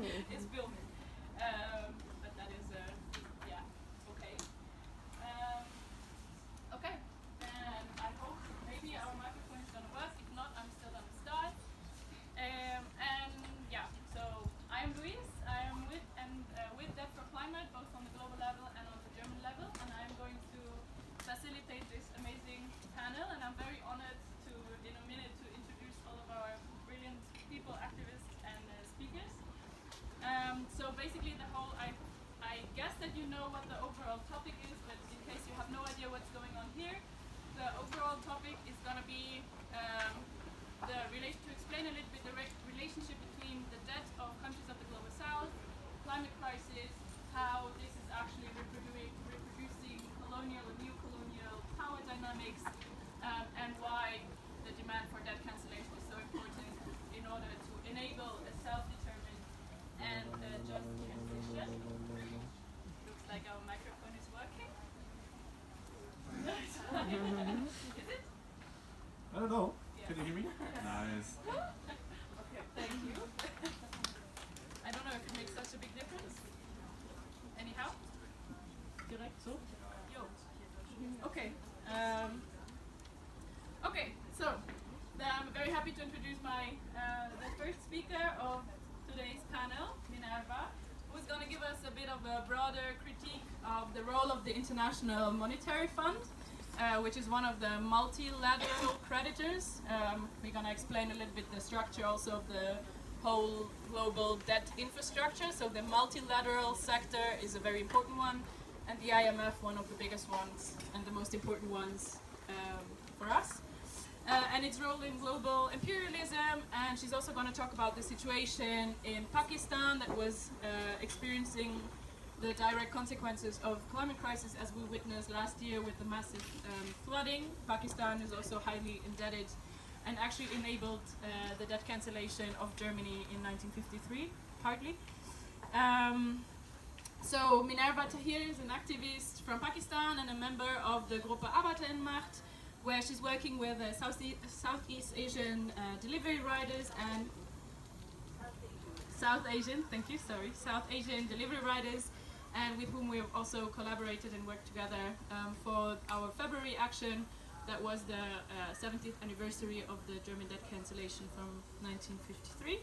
it's filming. But that is, yeah, okay. Okay, and I hope maybe our microphone is gonna work. If not, I'm still gonna start. And yeah, so I am Luis. I am with Debt for Climate, both on the global level and on the German level, and I'm going to facilitate this amazing panel. And I'm very honored to, in a minute, to introduce all of our brilliant people, activists, and speakers. So basically, I guess that you know what the overall topic is, but in case you have no idea what's going on here, the overall topic is going to be to explain a little bit the relationship between the debt of countries of the global south, climate crisis, how this is actually reproducing colonial and neo-colonial power dynamics, and why the demand for debt cancellation is so important in order to enable a self-determined and just transition. Looks like our microphone is working. Is it? I don't know. Yeah. Can you hear me? Nice. Okay, thank you. I don't know if it makes such a big difference. Anyhow? Direkt so? Yo. Okay. Okay, so I'm very happy to introduce the first speaker of today's panel, Minerva, who's going to give us a bit of a broader critique of the role of the International Monetary Fund, which is one of the multilateral creditors. We're going to explain a little bit the structure also of the whole global debt infrastructure. So the multilateral sector is a very important one, and the IMF one of the biggest ones and the most important ones for us. And its role in global imperialism, and she's also going to talk about the situation in Pakistan that was experiencing the direct consequences of climate crisis as we witnessed last year with the massive flooding. Pakistan is also highly indebted and actually enabled the debt cancellation of Germany in 1953, partly. So Minerva Tahir is an activist from Pakistan and a member of the Gruppe Arbeiter in Macht, where she's working with Southeast Asian delivery riders and South Asian delivery riders, and with whom we have also collaborated and worked together for our February action that was the 70th anniversary of the German debt cancellation from 1953.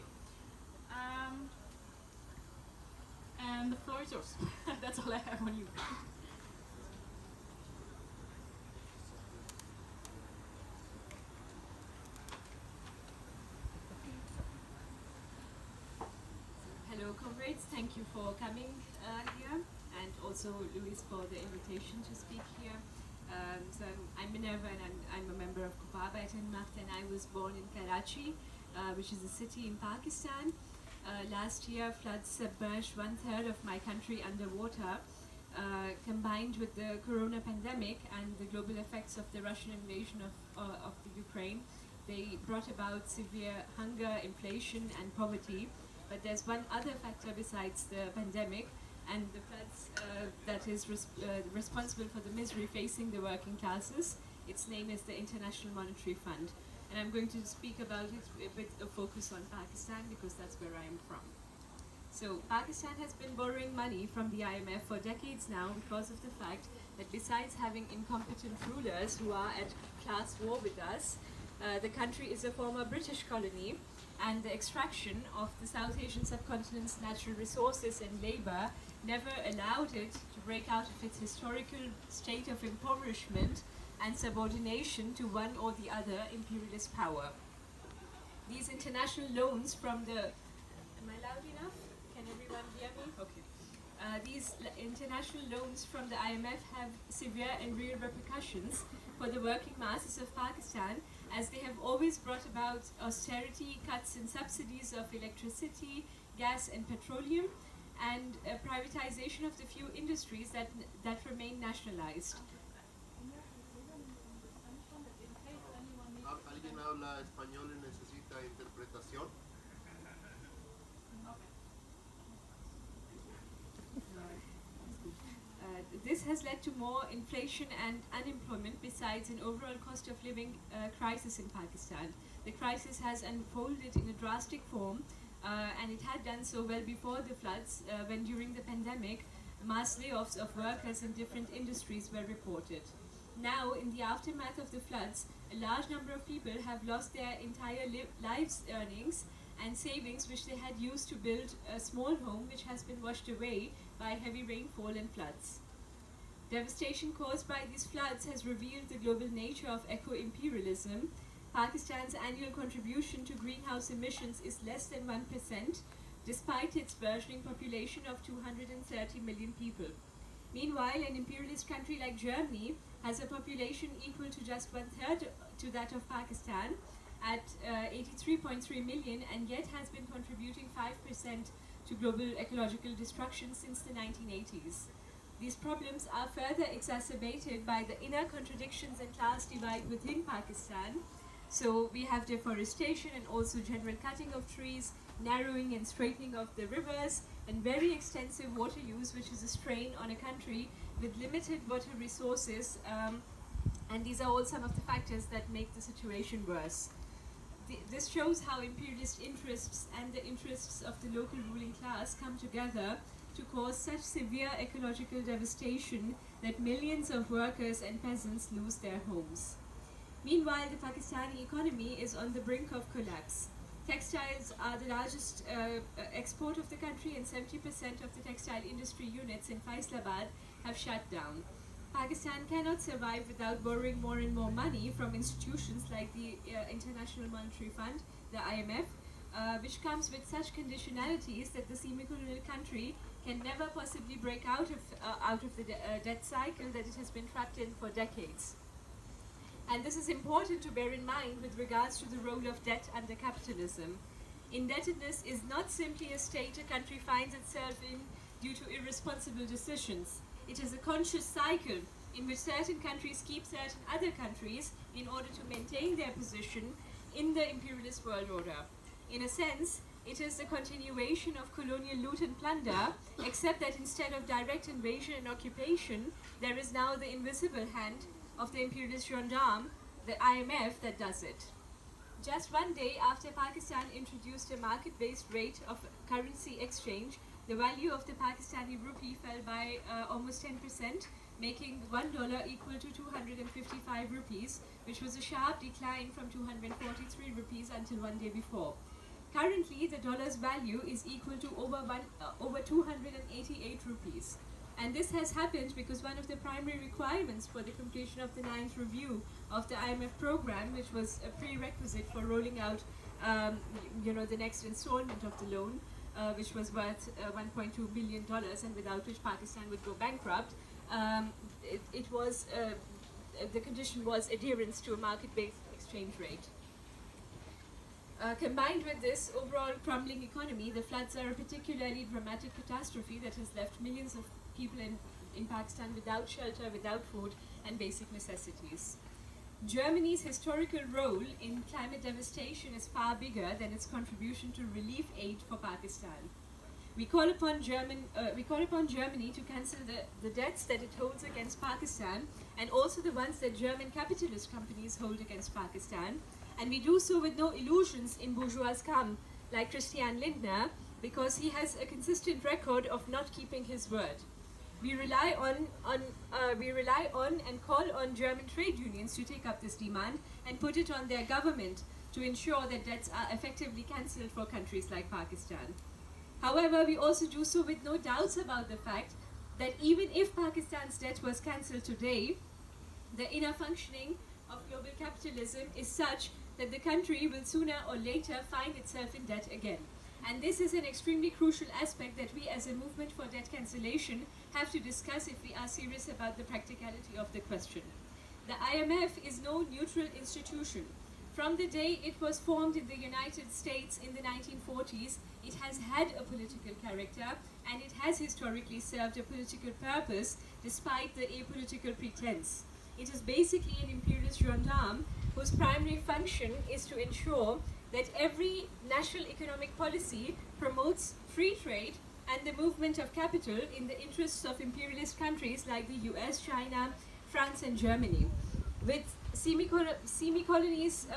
And the floor is yours. That's all I have on you. Hello comrades, thank you for coming here, and also Luis for the invitation to speak here. So I'm Minerva, and I'm a member of Gruppe Arbeiter in Macht, and I was born in Karachi, which is a city in Pakistan. Last year floods submerged 1/3 of my country underwater. Combined with the corona pandemic and the global effects of the Russian invasion of the Ukraine, they brought about severe hunger, inflation and poverty. But there's one other factor besides the pandemic and the floods that is responsible for the misery facing the working classes. Its name is the International Monetary Fund. And I'm going to speak about it with a focus on Pakistan because that's where I am from. So Pakistan has been borrowing money from the IMF for decades now because of the fact that besides having incompetent rulers who are at class war with us, the country is a former British colony, and the extraction of the South Asian subcontinent's natural resources and labor never allowed it to break out of its historical state of impoverishment and subordination to one or the other imperialist power. These international loans from the... Am I loud enough? Can everyone hear me? Okay. These international loans from the IMF have severe and real repercussions for the working masses of Pakistan, as they have always brought about austerity, cuts in subsidies of electricity, gas and petroleum, and privatization of the few industries that remain nationalized. ¿Alguien habla español y necesita interpretación? This has led to more inflation and unemployment, besides an overall cost of living crisis in Pakistan. The crisis has unfolded in a drastic form and it had done so well before the floods, when during the pandemic, mass layoffs of workers in different industries were reported. Now, in the aftermath of the floods, a large number of people have lost their entire lives' earnings and savings which they had used to build a small home which has been washed away by heavy rainfall and floods. Devastation caused by these floods has revealed the global nature of eco-imperialism. Pakistan's annual contribution to greenhouse emissions is less than 1%, despite its burgeoning population of 230 million people. Meanwhile, an imperialist country like Germany has a population equal to just 1/3 to that of Pakistan at 83.3 million, and yet has been contributing 5% to global ecological destruction since the 1980s. These problems are further exacerbated by the inner contradictions and class divide within Pakistan. So we have deforestation and also general cutting of trees, narrowing and straightening of the rivers, and very extensive water use, which is a strain on a country with limited water resources, and these are all some of the factors that make the situation worse. This shows how imperialist interests and the interests of the local ruling class come together to cause such severe ecological devastation that millions of workers and peasants lose their homes. Meanwhile, the Pakistani economy is on the brink of collapse. Textiles are the largest export of the country, and 70% of the textile industry units in Faisalabad have shut down. Pakistan cannot survive without borrowing more and more money from institutions like the International Monetary Fund, the IMF, which comes with such conditionalities that the semi-colonial country can never possibly break out of the debt cycle that it has been trapped in for decades. And this is important to bear in mind with regards to the role of debt under capitalism. Indebtedness is not simply a state a country finds itself in due to irresponsible decisions. It is a conscious cycle in which certain countries keep certain other countries in order to maintain their position in the imperialist world order. In a sense, it is the continuation of colonial loot and plunder, except that instead of direct invasion and occupation, there is now the invisible hand of the imperialist gendarme, the IMF, that does it. Just one day after Pakistan introduced a market-based rate of currency exchange, the value of the Pakistani rupee fell by almost 10%, making $1 equal to 255 rupees, which was a sharp decline from 243 rupees until one day before. Currently, the dollar's value is equal to over 288 rupees. And this has happened because one of the primary requirements for the completion of the 9th review of the IMF program, which was a prerequisite for rolling out the next installment of the loan, which was worth $1.2 billion and without which Pakistan would go bankrupt, the condition was adherence to a market-based exchange rate. Combined with this overall crumbling economy, the floods are a particularly dramatic catastrophe that has left millions of people in Pakistan without shelter, without food, and basic necessities. Germany's historical role in climate devastation is far bigger than its contribution to relief aid for Pakistan. We call upon Germany to cancel the debts that it holds against Pakistan, and also the ones that German capitalist companies hold against Pakistan. And we do so with no illusions in bourgeois scum like Christian Lindner, because he has a consistent record of not keeping his word. We rely on and call on German trade unions to take up this demand and put it on their government to ensure that debts are effectively cancelled for countries like Pakistan. However, we also do so with no doubts about the fact that even if Pakistan's debt was cancelled today, the inner functioning of global capitalism is such that the country will sooner or later find itself in debt again. And this is an extremely crucial aspect that we as a movement for debt cancellation have to discuss if we are serious about the practicality of the question. The IMF is no neutral institution. From the day it was formed in the United States in the 1940s, it has had a political character, and it has historically served a political purpose despite the apolitical pretense. It is basically an imperialist gendarme whose primary function is to ensure that every national economic policy promotes free trade and the movement of capital in the interests of imperialist countries like the US, China, France and Germany. With semi-colonies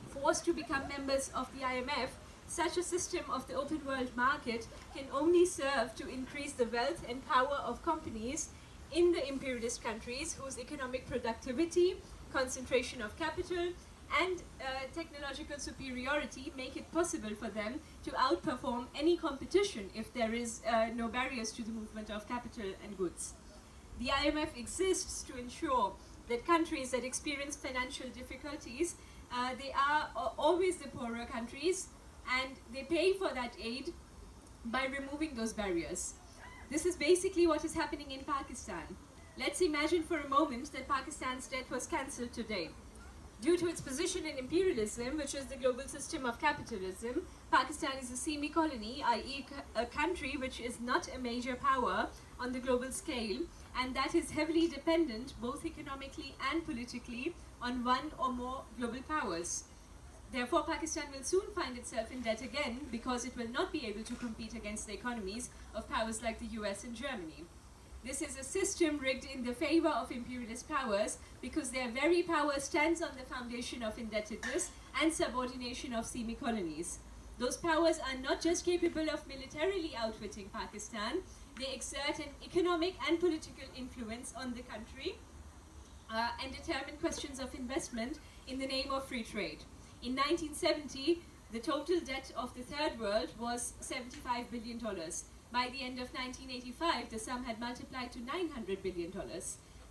forced to become members of the IMF, such a system of the open world market can only serve to increase the wealth and power of companies in the imperialist countries whose economic productivity, concentration of capital, and technological superiority make it possible for them to outperform any competition if there is no barriers to the movement of capital and goods. The IMF exists to ensure that countries that experience financial difficulties, they are always the poorer countries, and they pay for that aid by removing those barriers. This is basically what is happening in Pakistan. Let's imagine for a moment that Pakistan's debt was cancelled today. Due to its position in imperialism, which is the global system of capitalism, Pakistan is a semi-colony, i.e. a country which is not a major power on the global scale, and that is heavily dependent, both economically and politically, on one or more global powers. Therefore, Pakistan will soon find itself in debt again because it will not be able to compete against the economies of powers like the US and Germany. This is a system rigged in the favor of imperialist powers because their very power stands on the foundation of indebtedness and subordination of semi-colonies. Those powers are not just capable of militarily outwitting Pakistan, they exert an economic and political influence on the country and determine questions of investment in the name of free trade. In 1970, the total debt of the Third World was $75 billion. By the end of 1985, the sum had multiplied to $900 billion.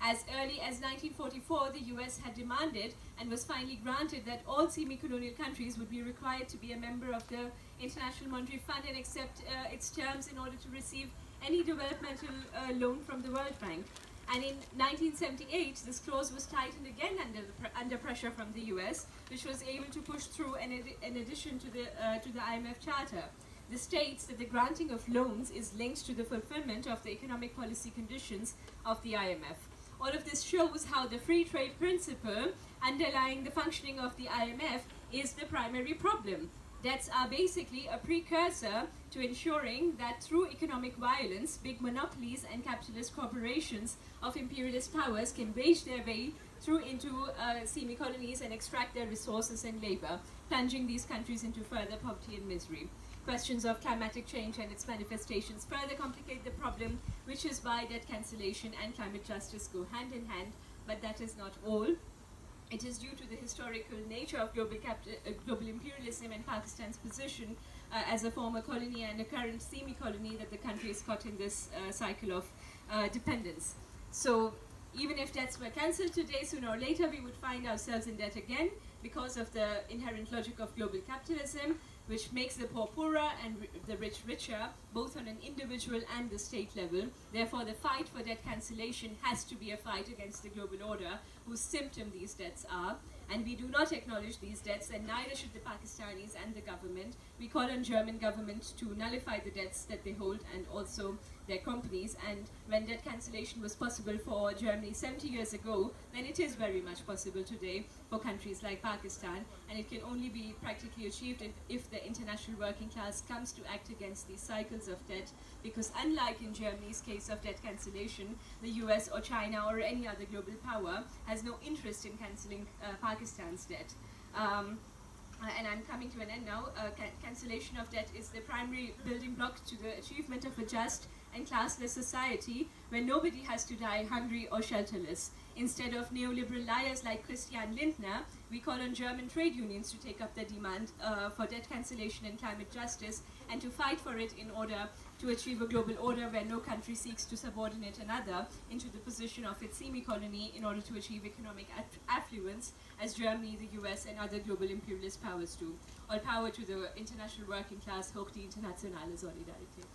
As early as 1944, the US had demanded and was finally granted that all semi-colonial countries would be required to be a member of the International Monetary Fund and accept its terms in order to receive any developmental loan from the World Bank. And in 1978, this clause was tightened again under pressure from the US, which was able to push through an addition to the IMF Charter. This states that the granting of loans is linked to the fulfillment of the economic policy conditions of the IMF. All of this shows how the free trade principle underlying the functioning of the IMF is the primary problem. Debts are basically a precursor to ensuring that through economic violence, big monopolies and capitalist corporations of imperialist powers can wage their way through into semi-colonies and extract their resources and labor, plunging these countries into further poverty and misery. Questions of climatic change and its manifestations further complicate the problem, which is why debt cancellation and climate justice go hand in hand, but that is not all. It is due to the historical nature of global imperialism and Pakistan's position as a former colony and a current semi-colony that the country is caught in this cycle of dependence. So even if debts were cancelled today, sooner or later we would find ourselves in debt again because of the inherent logic of global capitalism, which makes the poor poorer and the rich richer, both on an individual and the state level. Therefore, the fight for debt cancellation has to be a fight against the global order, whose symptom these debts are. And we do not acknowledge these debts, and neither should the Pakistanis and the government. We call on German government to nullify the debts that they hold and also their companies. And when debt cancellation was possible for Germany 70 years ago, then it is very much possible today for countries like Pakistan, and it can only be practically achieved if the international working class comes to act against these cycles of debt, because unlike in Germany's case of debt cancellation, the US or China or any other global power has no interest in cancelling Pakistan's debt. And I'm coming to an end now. Cancellation of debt is the primary building block to the achievement of a just and classless society where nobody has to die hungry or shelterless. Instead of neoliberal liars like Christian Lindner, we call on German trade unions to take up the demand for debt cancellation and climate justice and to fight for it in order to achieve a global order where no country seeks to subordinate another into the position of its semi-colony in order to achieve economic affluence, as Germany, the US and other global imperialist powers do. All power to the international working class, hoch die internationale Solidarität.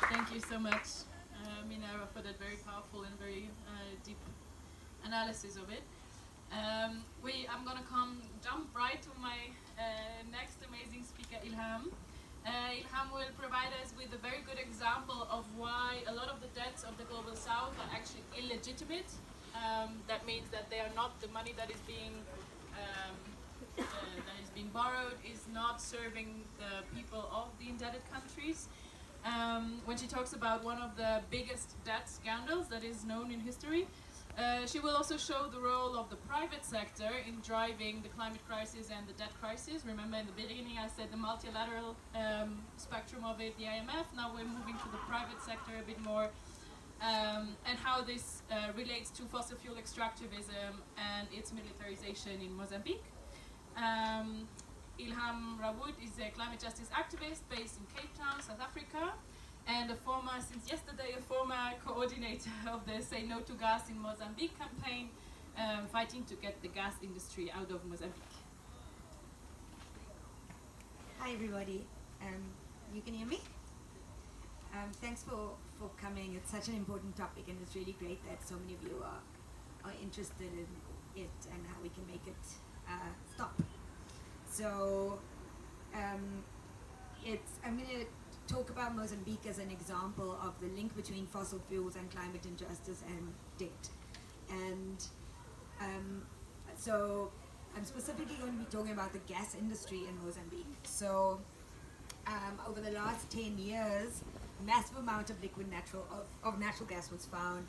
Thank you so much, Minerva, for that very powerful and very deep analysis of it. I'm gonna jump right to my next amazing speaker, Ilham. Ilham will provide us with a very good example of why a lot of the debts of the global south are actually illegitimate. That means that they are not the money that is being borrowed is not serving the people of the indebted countries. when she talks about one of the biggest debt scandals that is known in history. She will also show the role of the private sector in driving the climate crisis and the debt crisis. Remember in the beginning I said the multilateral spectrum of it, the IMF. Now we're moving to the private sector a bit more, and how this relates to fossil fuel extractivism and its militarization in Mozambique. Ilham Rawood is a climate justice activist based in Cape Town, South Africa, and since yesterday, a former coordinator of the Say No to Gas in Mozambique campaign, fighting to get the gas industry out of Mozambique. Hi everybody, you can hear me? Thanks for coming. It's such an important topic and it's really great that so many of you are interested in it and how we can make it stop. So I'm going to talk about Mozambique as an example of the link between fossil fuels and climate injustice and debt. And so I'm specifically going to be talking about the gas industry in Mozambique. So over the last 10 years, massive amount of liquid natural gas was found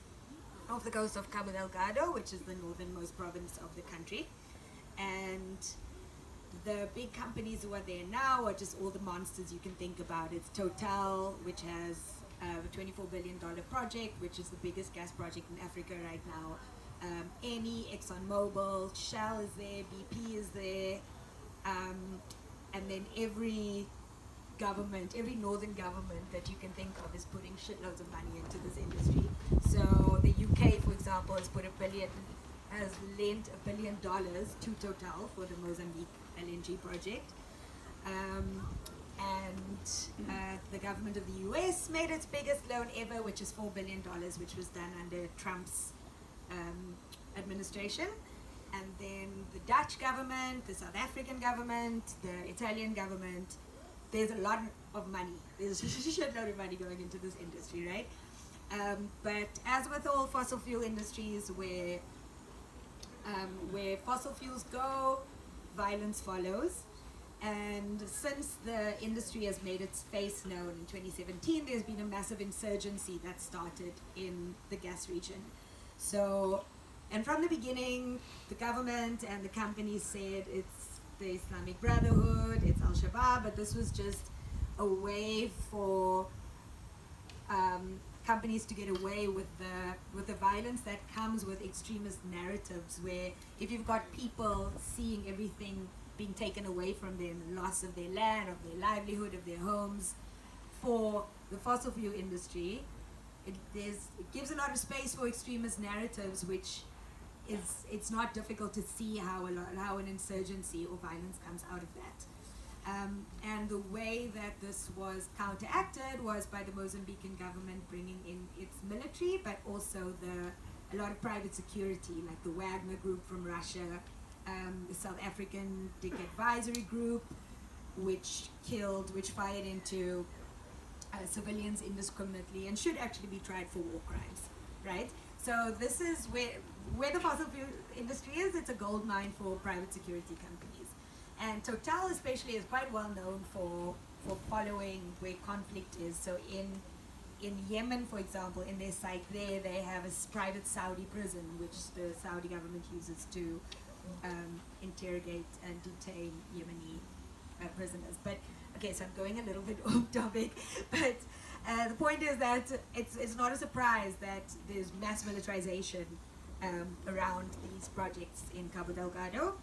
off the coast of Cabo Delgado, which is the northernmost province of the country. And the big companies who are there now are just all the monsters you can think about. It's Total, which has a $24 billion project, which is the biggest gas project in Africa right now. Eni, ExxonMobil, Shell is there, BP is there, and then every northern government that you can think of is putting shitloads of money into this industry. So the UK, for example, has lent $1 billion to Total for the Mozambique LNG project. The government of the US made its biggest loan ever, which is $4 billion, which was done under Trump's administration. And then the Dutch government, the South African government, the Italian government, there's a lot of money. There's a shitload of money going into this industry, right? But as with all fossil fuel industries, where fossil fuels go, violence follows. And since the industry has made its face known in 2017, there's been a massive insurgency that started in the gas region. So, and from the beginning, the government and the companies said it's the Islamic Brotherhood, it's Al-Shabaab, but this was just a way for companies to get away with the violence that comes with extremist narratives, where if you've got people seeing everything being taken away from them, the loss of their land, of their livelihood, of their homes, for the fossil fuel industry, it gives a lot of space for extremist narratives, which it's not difficult to see how an insurgency or violence comes out of that. And the way that this was counteracted was by the Mozambican government bringing in its military, but also a lot of private security, like the Wagner Group from Russia, the South African Dick Advisory Group, which fired into civilians indiscriminately and should actually be tried for war crimes, right? So this is where the fossil fuel industry is. It's a gold mine for private security companies. And Total especially is quite well known for following where conflict is. So in Yemen, for example, in their site there, they have a private Saudi prison, which the Saudi government uses to interrogate and detain Yemeni prisoners. But okay, so I'm going a little bit off topic, but the point is that it's not a surprise that there's mass militarization around these projects in Cabo Delgado.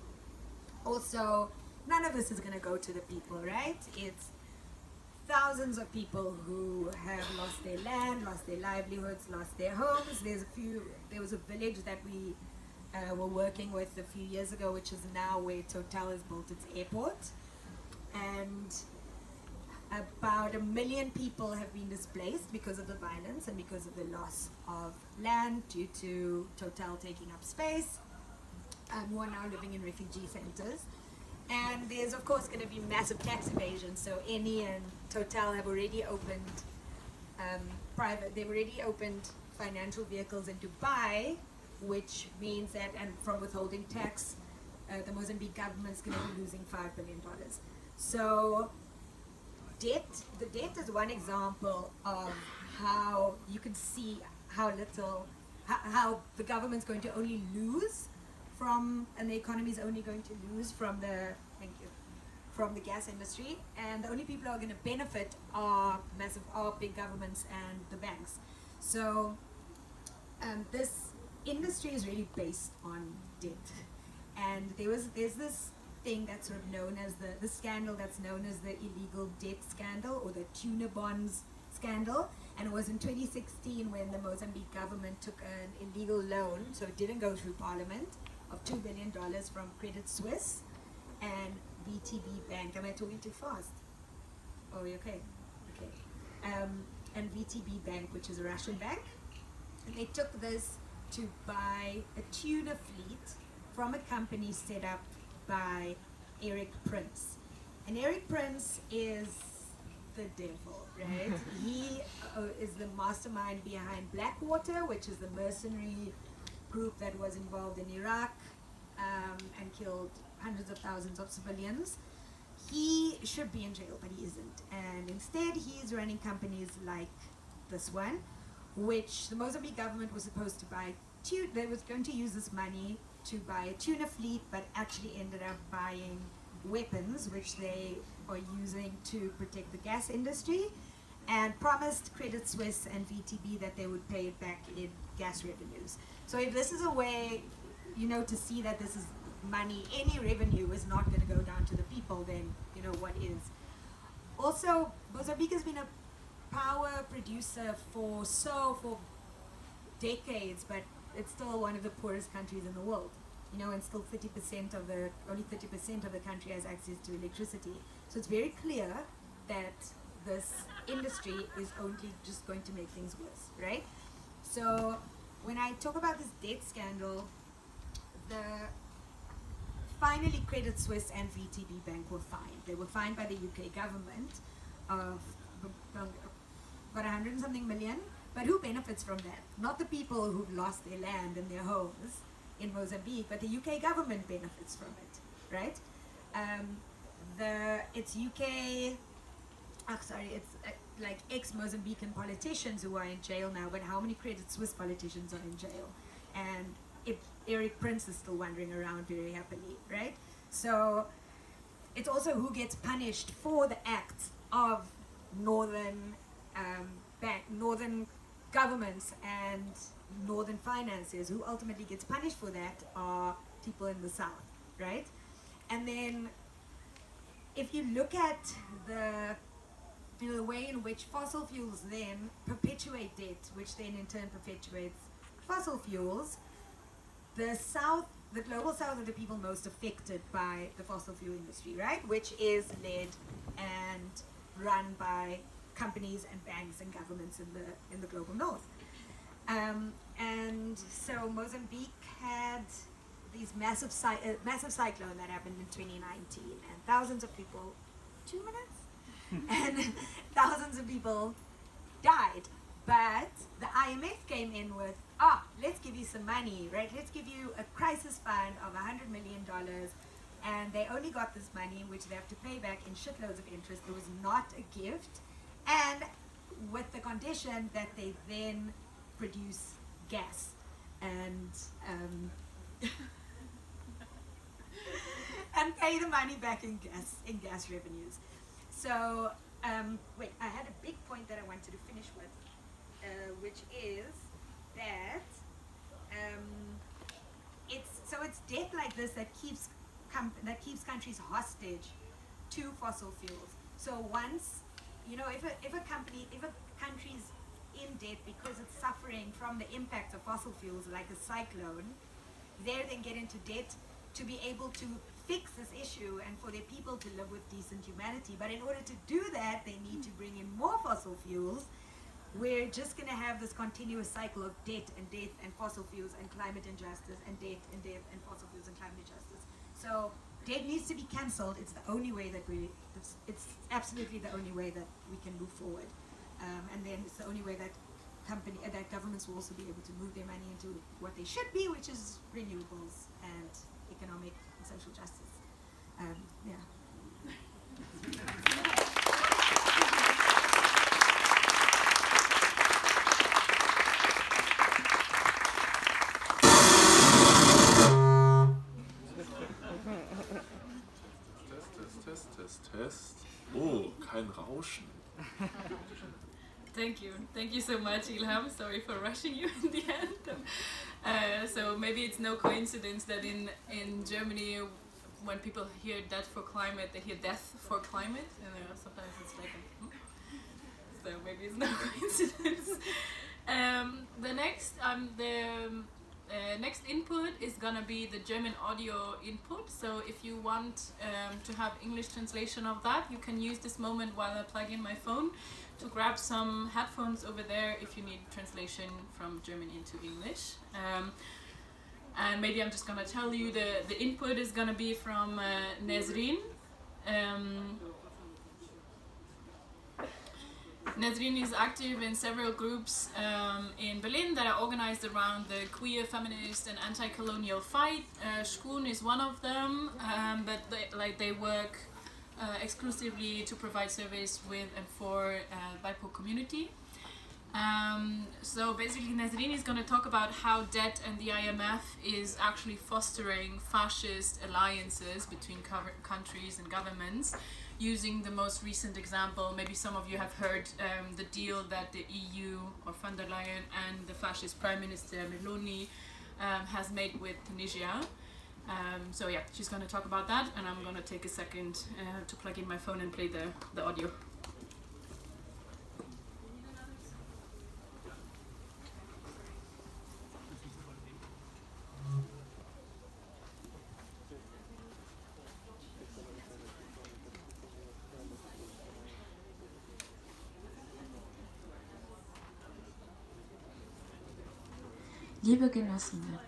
Also, none of this is going to go to the people, right? It's thousands of people who have lost their land, lost their livelihoods, lost their homes. There was a village that we were working with a few years ago, which is now where Total has built its airport. And about 1 million people have been displaced because of the violence and because of the loss of land due to Total taking up space, who are now living in refugee centers. And there's of course going to be massive tax evasion. So Eni and Total have already opened they've already opened financial vehicles in Dubai, which means that, and from withholding tax, the Mozambique government is going to be losing $5 billion. So the debt is one example of how you can see how how the government's going to only lose from, and the economy is only going to lose from from the gas industry, and the only people who are going to benefit are big governments and the banks. So this industry is really based on debt, and there's this thing that's sort of known as the scandal that's known as the illegal debt scandal, or the tuna bonds scandal. And it was in 2016 when the Mozambique government took an illegal loan, so it didn't go through parliament, of $2 billion from Credit Suisse and VTB Bank. Am I talking too fast? Oh, you okay? Okay. And VTB Bank, which is a Russian bank. And they took this to buy a tuna fleet from a company set up by Eric Prince. And Eric Prince is the devil, right? He is the mastermind behind Blackwater, which is the mercenary group that was involved in Iraq and killed hundreds of thousands of civilians. He should be in jail, but he isn't. And instead, he's running companies like this one, which the Mozambique government was supposed to buy. They was going to use this money to buy a tuna fleet, but actually ended up buying weapons, which they are using to protect the gas industry, and promised Credit Suisse and VTB that they would pay it back in gas revenues. So if this is a way, to see that this is money, any revenue is not going to go down to the people, then what is. Also, Mozambique has been a power producer for decades, but it's still one of the poorest countries in the world. And still only 30% of the country has access to electricity. So it's very clear that this industry is only just going to make things worse, right? So when I talk about this debt scandal, finally Credit Suisse and VTB Bank were fined. They were fined by the UK government of about 100 and something million, but who benefits from that? Not the people who've lost their land and their homes in Mozambique, but the UK government benefits from it, right? It's like ex-Mozambican politicians who are in jail now, but how many Credit Suisse politicians are in jail? And Eric Prince is still wandering around very happily, right? So it's also who gets punished for the acts of northern governments and northern financiers. Who ultimately gets punished for that are people in the south, right? And then if you look at the way in which fossil fuels then perpetuate debt, which then in turn perpetuates fossil fuels, the global south are the people most affected by the fossil fuel industry, right? Which is led and run by companies and banks and governments in the global north. And so Mozambique had these massive cyclone that happened in 2019, and thousands of people, 2 minutes? And thousands of people died. But the IMF came in with, let's give you some money, right? Let's give you a crisis fund of $100 million. And they only got this money, which they have to pay back in shitloads of interest. It was not a gift. And with the condition that they then produce gas and and pay the money back in gas revenues. So wait, I had a big point that I wanted to finish with, which is that it's debt like this that keeps countries hostage to fossil fuels. So once if a country's in debt because it's suffering from the impact of fossil fuels like a cyclone, they then get into debt to be able to fix this issue and for their people to live with decent humanity. But in order to do that, they need to bring in more fossil fuels. We're just going to have this continuous cycle of debt and fossil fuels and climate injustice and debt and fossil fuels and climate injustice. So debt needs to be cancelled. It's the only way that it's absolutely the only way that we can move forward. And then it's the only way that governments will also be able to move their money into what they should be, which is renewables and economic and social justice. Yeah. ein Rauschen. Thank you so much, Ilham. Sorry for rushing you in the end. So maybe it's no coincidence that in Germany, when people hear death for climate, they hear death for climate, and sometimes it's like, so maybe it's no coincidence. The next input is gonna be the German audio input. So if you want to have English translation of that, you can use this moment while I plug in my phone to grab some headphones over there if you need translation from German into English. And maybe I'm just gonna tell you the input is gonna be from Nesrin. Nesrin is active in several groups in Berlin that are organized around the queer, feminist, and anti-colonial fight. Schkun is one of them, but they work exclusively to provide service with and for BIPOC community. So basically Nesrin is going to talk about how debt and the IMF is actually fostering fascist alliances between countries and governments, using the most recent example. Maybe some of you have heard the deal that the EU or von der Leyen and the fascist Prime Minister Meloni has made with Tunisia. So yeah, she's going to talk about that, and I'm going to take a second to plug in my phone and play the audio. Liebe Genossinnen,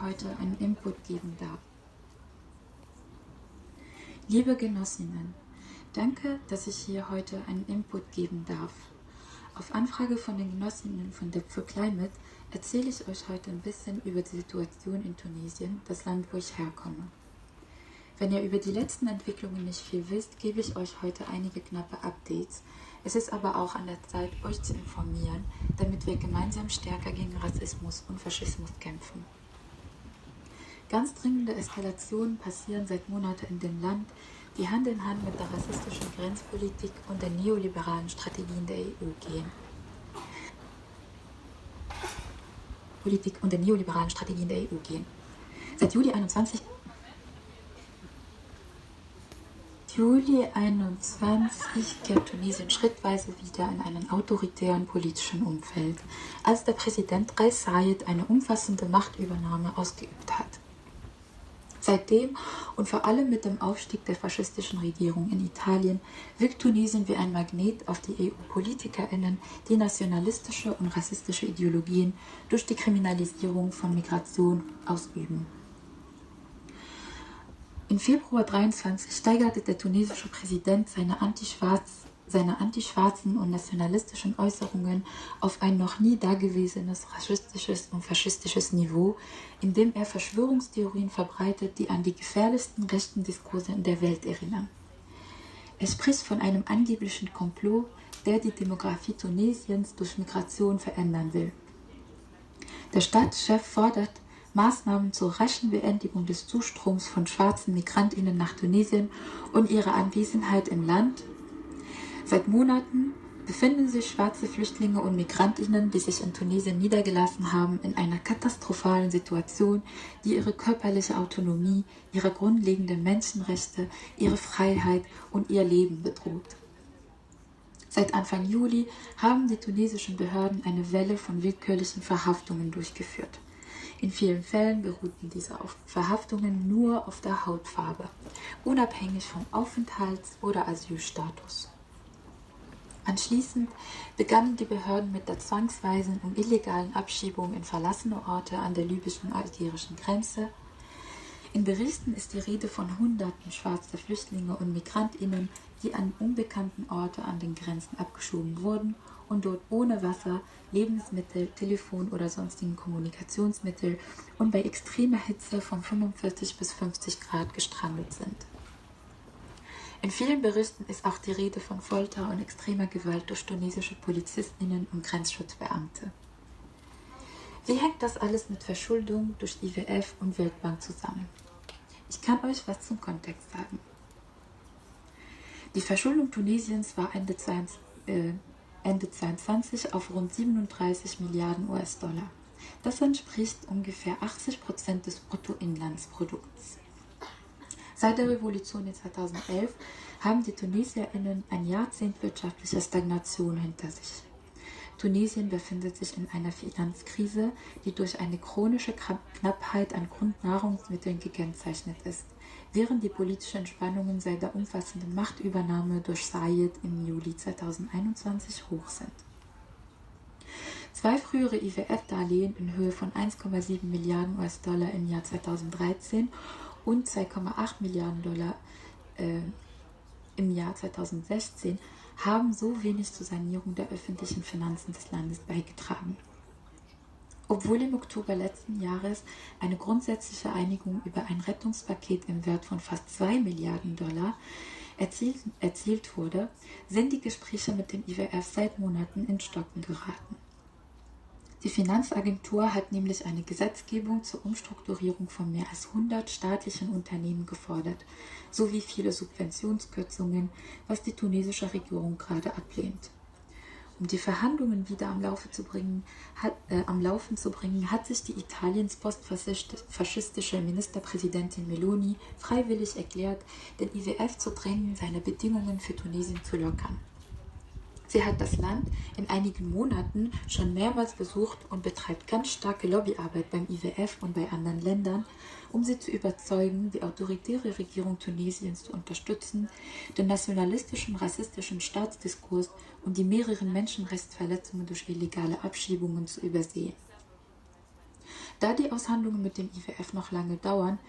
heute einen Input geben darf. Liebe Genossinnen, danke, dass ich hier heute einen Input geben darf. Auf Anfrage von den Genossinnen von Debt for Climate erzähle ich euch heute ein bisschen über die Situation in Tunesien, das Land, wo ich herkomme. Wenn ihr über die letzten Entwicklungen nicht viel wisst, gebe ich euch heute einige knappe Updates. Es ist aber auch an der Zeit, euch zu informieren, damit wir gemeinsam stärker gegen Rassismus und Faschismus kämpfen. Ganz dringende Eskalationen passieren seit Monaten in dem Land, die Hand in Hand mit der rassistischen Grenzpolitik und den neoliberalen Strategien der EU gehen. Seit Juli 21 kehrt Tunesien schrittweise wieder in einen autoritären politischen Umfeld, als der Präsident Kais Saied eine umfassende Machtübernahme ausgeübt hat. Seitdem und vor allem mit dem Aufstieg der faschistischen Regierung in Italien wirkt Tunesien wie ein Magnet auf die EU-PolitikerInnen, die nationalistische und rassistische Ideologien durch die Kriminalisierung von Migration ausüben. Im Februar 2023 steigerte der tunesische Präsident seine seiner antischwarzen und nationalistischen Äußerungen auf ein noch nie dagewesenes rassistisches und faschistisches Niveau, indem er Verschwörungstheorien verbreitet, die an die gefährlichsten rechten Diskurse in der Welt erinnern. Er spricht von einem angeblichen Komplott, der die Demografie Tunesiens durch Migration verändern will. Der Staatschef fordert Maßnahmen zur raschen Beendigung des Zustroms von schwarzen MigrantInnen nach Tunesien und ihrer Anwesenheit im Land. Seit Monaten befinden sich schwarze Flüchtlinge und MigrantInnen, die sich in Tunesien niedergelassen haben, in einer katastrophalen Situation, die ihre körperliche Autonomie, ihre grundlegenden Menschenrechte, ihre Freiheit und ihr Leben bedroht. Seit Anfang Juli haben die tunesischen Behörden eine Welle von willkürlichen Verhaftungen durchgeführt. In vielen Fällen beruhten diese Verhaftungen nur auf der Hautfarbe, unabhängig vom Aufenthalts- oder Asylstatus. Anschließend begannen die Behörden mit der zwangsweisen und illegalen Abschiebung in verlassene Orte an der libysch-algerischen Grenze. In Berichten ist die Rede von Hunderten schwarzer Flüchtlinge und MigrantInnen, die an unbekannten Orte an den Grenzen abgeschoben wurden und dort ohne Wasser, Lebensmittel, Telefon oder sonstigen Kommunikationsmittel und bei extremer Hitze von 45 bis 50 Grad gestrandet sind. In vielen Berichten ist auch die Rede von Folter und extremer Gewalt durch tunesische PolizistInnen und Grenzschutzbeamte. Wie hängt das alles mit Verschuldung durch IWF und Weltbank zusammen? Ich kann euch was zum Kontext sagen. Die Verschuldung Tunesiens war Ende 2022 auf rund 37 Milliarden US-Dollar. Das entspricht ungefähr 80% des Bruttoinlandsprodukts. Seit der Revolution in 2011 haben die TunesierInnen ein Jahrzehnt wirtschaftlicher Stagnation hinter sich. Tunesien befindet sich in einer Finanzkrise, die durch eine chronische Knappheit an Grundnahrungsmitteln gekennzeichnet ist, während die politischen Spannungen seit der umfassenden Machtübernahme durch Said im Juli 2021 hoch sind. 2 frühere IWF-Darlehen in Höhe von 1,7 Milliarden US-Dollar im Jahr 2013 und 2,8 Milliarden Dollar im Jahr 2016 haben so wenig zur Sanierung der öffentlichen Finanzen des Landes beigetragen. Obwohl im Oktober letzten Jahres eine grundsätzliche Einigung über ein Rettungspaket im Wert von fast 2 Milliarden Dollar erzielt wurde, sind die Gespräche mit dem IWF seit Monaten ins Stocken geraten. Die Finanzagentur hat nämlich eine Gesetzgebung zur Umstrukturierung von mehr als 100 staatlichen Unternehmen gefordert, sowie viele Subventionskürzungen, was die tunesische Regierung gerade ablehnt. Um die Verhandlungen wieder am Laufen zu bringen, hat sich die Italiens postfaschistische Ministerpräsidentin Meloni freiwillig erklärt, den IWF zu drängen, seine Bedingungen für Tunesien zu lockern. Sie hat das Land in einigen Monaten schon mehrmals besucht und betreibt ganz starke Lobbyarbeit beim IWF und bei anderen Ländern, um sie zu überzeugen, die autoritäre Regierung Tunesiens zu unterstützen, den nationalistischen, rassistischen Staatsdiskurs und die mehreren Menschenrechtsverletzungen durch illegale Abschiebungen zu übersehen. Da die Aushandlungen mit dem IWF noch lange dauern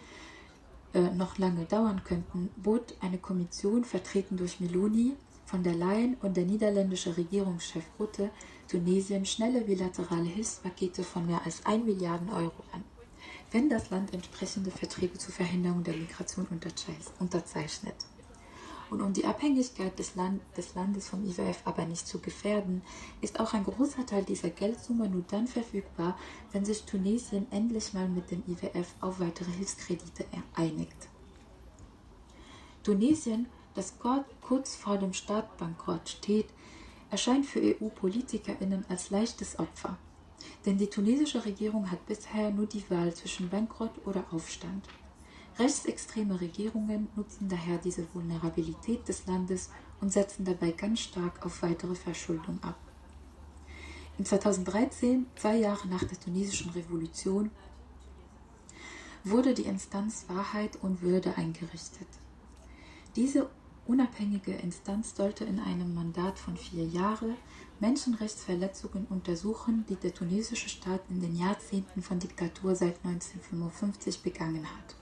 könnten, bot eine Kommission, vertreten durch Meloni, von der Leyen und der niederländische Regierungschef Rutte Tunesien schnelle bilaterale Hilfspakete von mehr als 1 Milliarden Euro an, wenn das Land entsprechende Verträge zur Verhinderung der Migration unterzeichnet. Und um die Abhängigkeit des Landes vom IWF aber nicht zu gefährden, ist auch ein großer Teil dieser Geldsumme nur dann verfügbar, wenn sich Tunesien endlich mal mit dem IWF auf weitere Hilfskredite einigt. Tunesien, das kurz vor dem Staatsbankrott steht, erscheint für EU-PolitikerInnen als leichtes Opfer. Denn die tunesische Regierung hat bisher nur die Wahl zwischen Bankrott oder Aufstand. Rechtsextreme Regierungen nutzen daher diese Vulnerabilität des Landes und setzen dabei ganz stark auf weitere Verschuldung ab. In 2013, 2 Jahre nach der tunesischen Revolution, wurde die Instanz Wahrheit und Würde eingerichtet. Diese unabhängige Instanz sollte in einem Mandat von 4 Jahren Menschenrechtsverletzungen untersuchen, die der tunesische Staat in den Jahrzehnten von Diktatur seit 1955 begangen hat.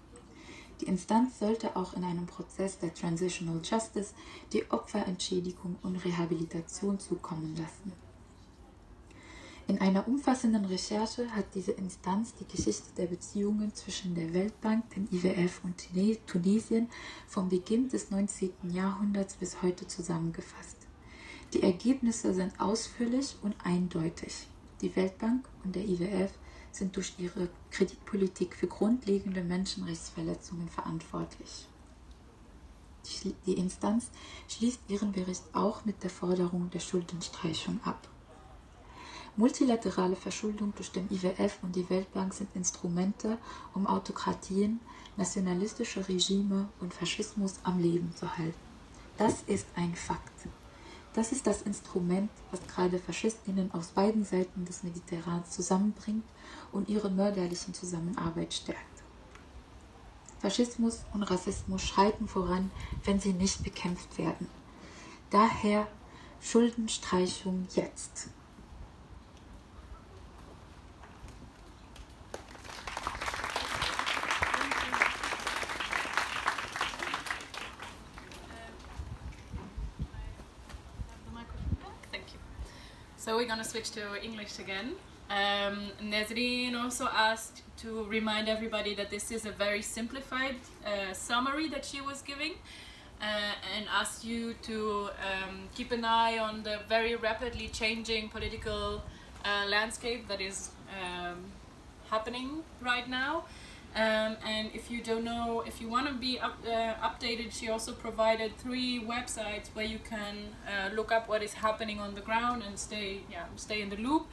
Die Instanz sollte auch in einem Prozess der Transitional Justice die Opferentschädigung und Rehabilitation zukommen lassen. In einer umfassenden Recherche hat diese Instanz die Geschichte der Beziehungen zwischen der Weltbank, dem IWF und Tunesien vom Beginn des 19. Jahrhunderts bis heute zusammengefasst. Die Ergebnisse sind ausführlich und eindeutig. Die Weltbank und der IWF sind durch ihre Kreditpolitik für grundlegende Menschenrechtsverletzungen verantwortlich. Die Instanz schließt ihren Bericht auch mit der Forderung der Schuldenstreichung ab. Multilaterale Verschuldung durch den IWF und die Weltbank sind Instrumente, um Autokratien, nationalistische Regime und Faschismus am Leben zu halten. Das ist ein Fakt. Das ist das Instrument, was gerade Faschistinnen aus beiden Seiten des Mediterrans zusammenbringt und ihre mörderlichen Zusammenarbeit stärkt. Faschismus und Rassismus schreiten voran, wenn sie nicht bekämpft werden. Daher Schuldenstreichung jetzt. So we're going to switch to English again. Nesreen also asked to remind everybody that this is a very simplified summary that she was giving and asked you to keep an eye on the very rapidly changing political landscape that is happening right now. And if you don't know, if you want to be updated, she also provided 3 websites where you can look up what is happening on the ground and stay in the loop.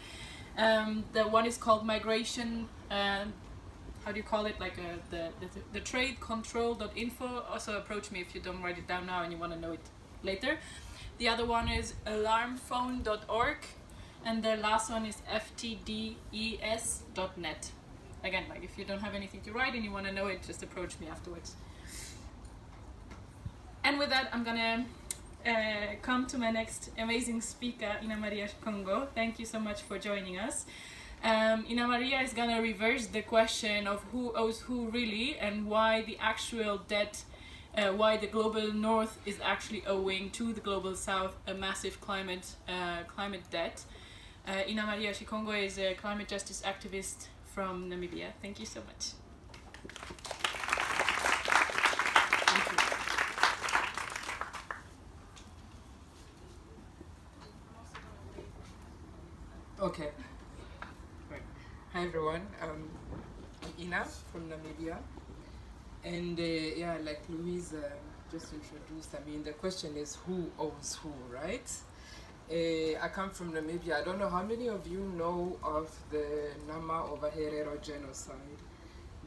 The one is called migration, how do you call it, like the tradecontrol.info. Also approach me if you don't write it down now and you want to know it later. The other one is alarmphone.org, and the last one is ftdes.net. Again, like if you don't have anything to write and you want to know it, just approach me afterwards. And with that, I'm gonna come to my next amazing speaker, Ina Maria Congo. Thank you so much for joining us. Ina Maria is gonna reverse the question of who owes who really, and why the actual debt, why the global north is actually owing to the global south a massive climate debt. Ina Maria Congo is a climate justice activist from Namibia. Thank you so much. Thank you. Okay. Right. Hi everyone. I'm Ina from Namibia, and yeah, like Louise just introduced, I mean, the question is who owes who, right? I come from Namibia. I don't know how many of you know of the Nama Ovaherero genocide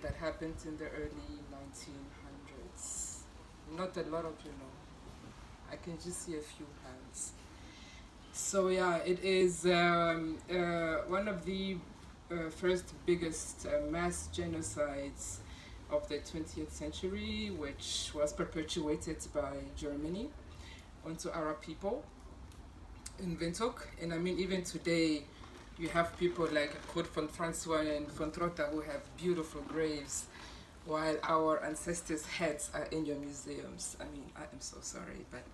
that happened in the early 1900s. Not a lot of you know. I can just see a few hands. So yeah, it is one of the first biggest mass genocides of the 20th century, which was perpetuated by Germany onto Arab people in Windhoek. And I mean, even today, you have people like Claude von Francois and von Trotta who have beautiful graves, while our ancestors' heads are in your museums. I mean, I am so sorry, but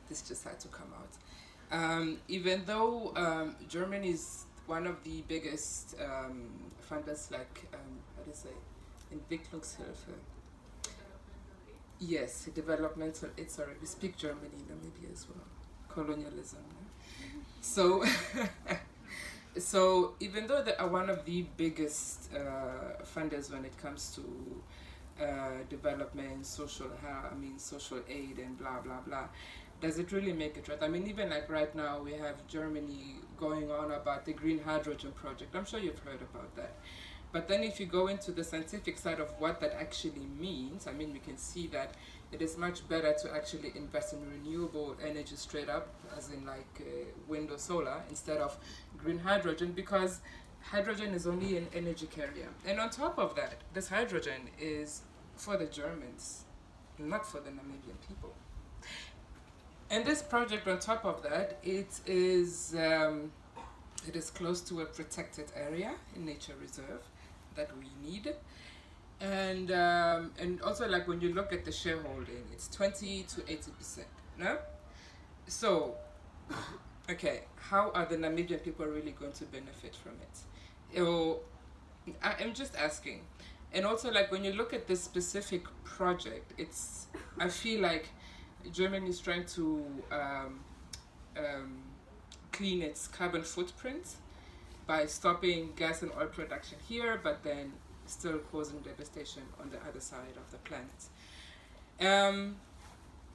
this just had to come out. Even though Germany is one of the biggest funders, like, how do you say, Entwicklungshilfe. Yes, developmental aid, sorry, we speak German in Namibia as well. Colonialism. So, so even though they are one of the biggest funders when it comes to development, social aid and blah blah blah, does it really make it right? I mean, even like right now we have Germany going on about the green hydrogen project. I'm sure you've heard about that. But then if you go into the scientific side of what that actually means, I mean, we can see that it is much better to actually invest in renewable energy straight up, as in like wind or solar, instead of green hydrogen, because hydrogen is only an energy carrier. And on top of that, this hydrogen is for the Germans, not for the Namibian people. And this project, on top of that, it is close to a protected area in nature reserve that we need. And also, like, when you look at the shareholding, it's 20 to 80%, no? So, okay, how are the Namibian people really going to benefit from it? I'm just asking. And also, like, when you look at this specific project, I feel like Germany is trying to clean its carbon footprint by stopping gas and oil production here, but then still causing devastation on the other side of the planet.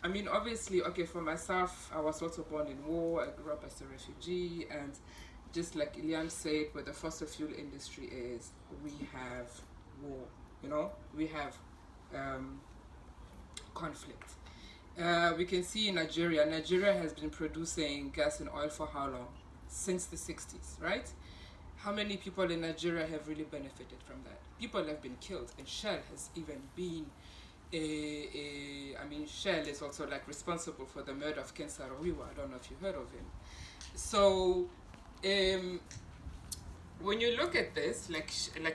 I mean, obviously, okay, for myself, I was also born in war. I grew up as a refugee, and just like Ilian said, where the fossil fuel industry is, we have war, you know? We have conflict. We can see in Nigeria has been producing gas and oil for how long? Since the 60s, right? How many people in Nigeria have really benefited from that? People have been killed, and Shell has even been Shell is also like responsible for the murder of Ken Saro-Wiwa. I don't know if you heard of him. So, when you look at this, like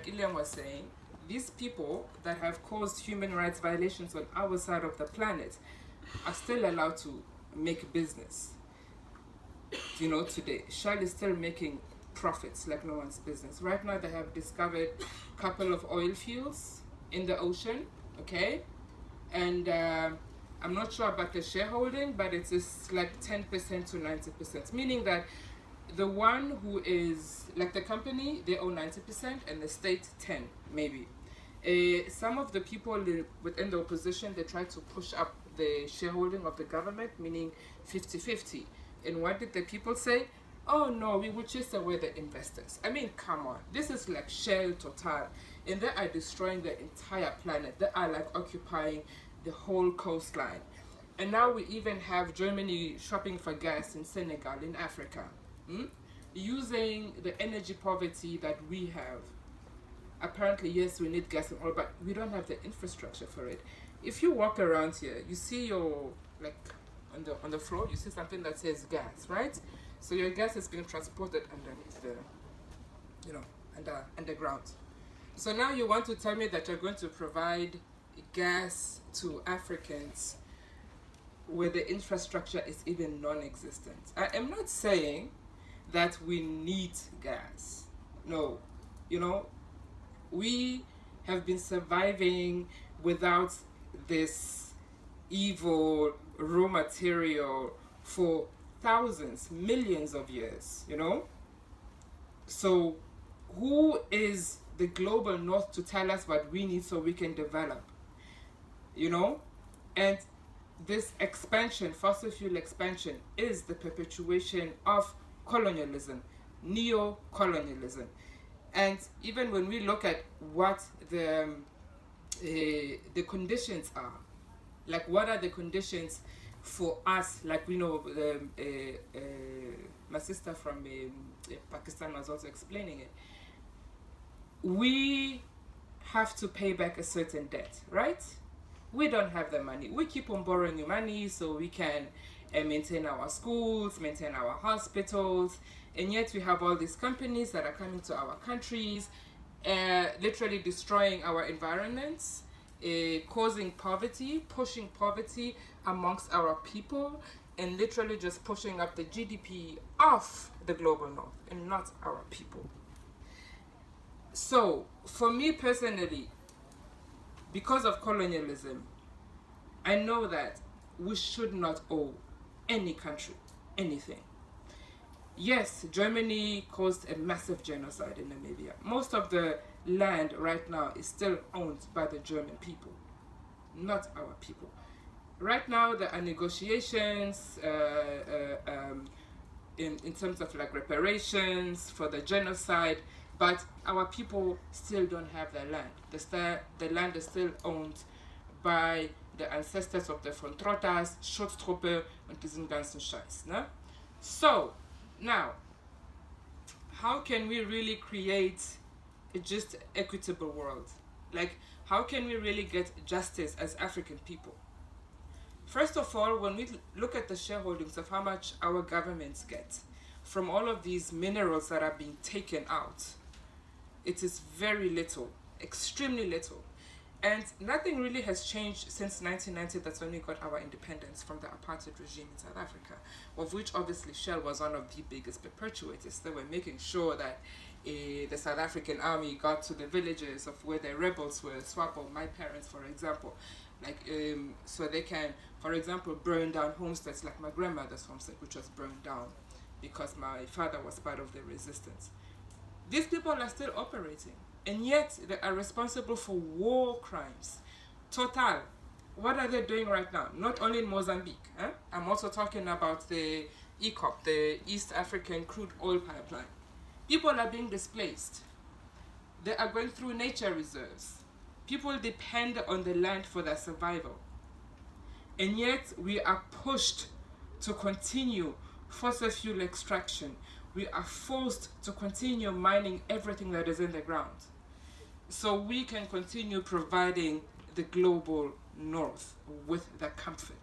Ilian was saying, these people that have caused human rights violations on our side of the planet are still allowed to make business. You know, today, Shell is still making profits like no one's business. Right now, they have discovered a couple of oil fields in the ocean, okay? And I'm not sure about the shareholding, but it's like 10% to 90%, meaning that the one who is, like the company, they own 90% and the state 10, maybe. Some of the people within the opposition, they try to push up the shareholding of the government, meaning 50-50. And what did the people say? Oh no, we will chase away the investors. I mean, come on. This is like Shell, Total. And they are destroying the entire planet. They are like occupying the whole coastline. And now we even have Germany shopping for gas in Senegal, in Africa. Using the energy poverty that we have. Apparently, yes, we need gas and oil, but we don't have the infrastructure for it. If you walk around here, you see your, like, on the floor, you see something that says gas, right? So your gas is being transported underneath the, you know, underground. So now you want to tell me that you're going to provide gas to Africans where the infrastructure is even non-existent. I am not saying that we need gas. No, you know, we have been surviving without this evil raw material for thousands, millions of years, you know? So who is the global north to tell us what we need so we can develop, you know? And this expansion, fossil fuel expansion, is the perpetuation of colonialism, neo-colonialism. And even when we look at what the conditions are, like what are the conditions for us, like we know, my sister from Pakistan was also explaining it. We have to pay back a certain debt, right? We don't have the money. We keep on borrowing money so we can maintain our schools, maintain our hospitals, and yet we have all these companies that are coming to our countries, literally destroying our environments, causing poverty, pushing poverty amongst our people, and literally just pushing up the GDP of the global north and not our people. So, for me personally, because of colonialism, I know that we should not owe any country anything. Yes, Germany caused a massive genocide in Namibia. Most of the land right now is still owned by the German people, not our people. Right now, there are negotiations in terms of like reparations for the genocide, but our people still don't have their land. The land is still owned by the ancestors of the Frontrottas, Schutztruppe, und diesen ganzen Scheiß. Ne? So, now, how can we really create a just equitable world? Like, how can we really get justice as African people? First of all, when we look at the shareholdings of how much our governments get from all of these minerals that are being taken out, it is very little, extremely little. And nothing really has changed since 1990. That's when we got our independence from the apartheid regime in South Africa, of which obviously Shell was one of the biggest perpetuators. They were making sure that the South African army got to the villages of where the rebels were, SWAPO, my parents, for example, so they can, for example, burn down homesteads like my grandmother's homestead, which was burned down because my father was part of the resistance. These people are still operating. And yet, they are responsible for war crimes. Total. What are they doing right now? Not only in Mozambique. I'm also talking about the EACOP, the East African Crude Oil Pipeline. People are being displaced. They are going through nature reserves. People depend on the land for their survival. And yet, we are pushed to continue fossil fuel extraction. We are forced to continue mining everything that is in the ground, so we can continue providing the global north with the comfort.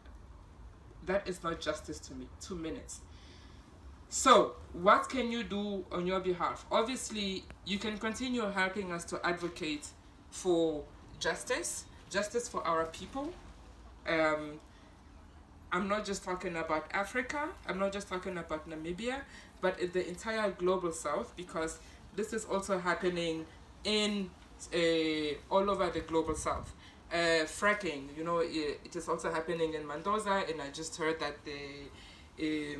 That is not justice to me. 2 minutes. So, what can you do on your behalf? Obviously, you can continue helping us to advocate for justice for our people. I'm not just talking about Africa, I'm not just talking about Namibia, but the entire global south, because this is also happening in all over the global south. Fracking, it is also happening in Mendoza, and I just heard that they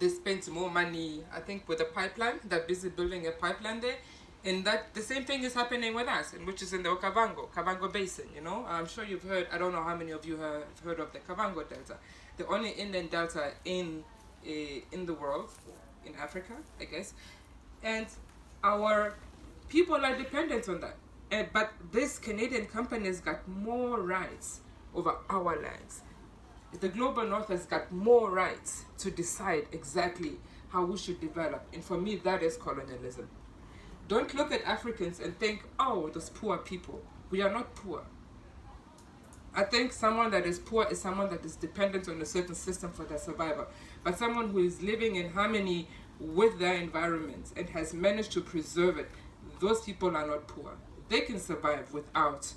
spent more money, I think, with a pipeline. They're busy building a pipeline there, and that the same thing is happening with us, and which is in the Okavango Basin. I'm sure you've heard. I don't know how many of you have heard of the Kavango Delta, the only inland delta in the world, in Africa, I guess, and our people are dependent on that. But these Canadian companies got more rights over our lands. The global north has got more rights to decide exactly how we should develop. And for me, that is colonialism. Don't look at Africans and think, oh, those poor people. We are not poor. I think someone that is poor is someone that is dependent on a certain system for their survival. But someone who is living in harmony with their environment and has managed to preserve it, those people are not poor. They can survive without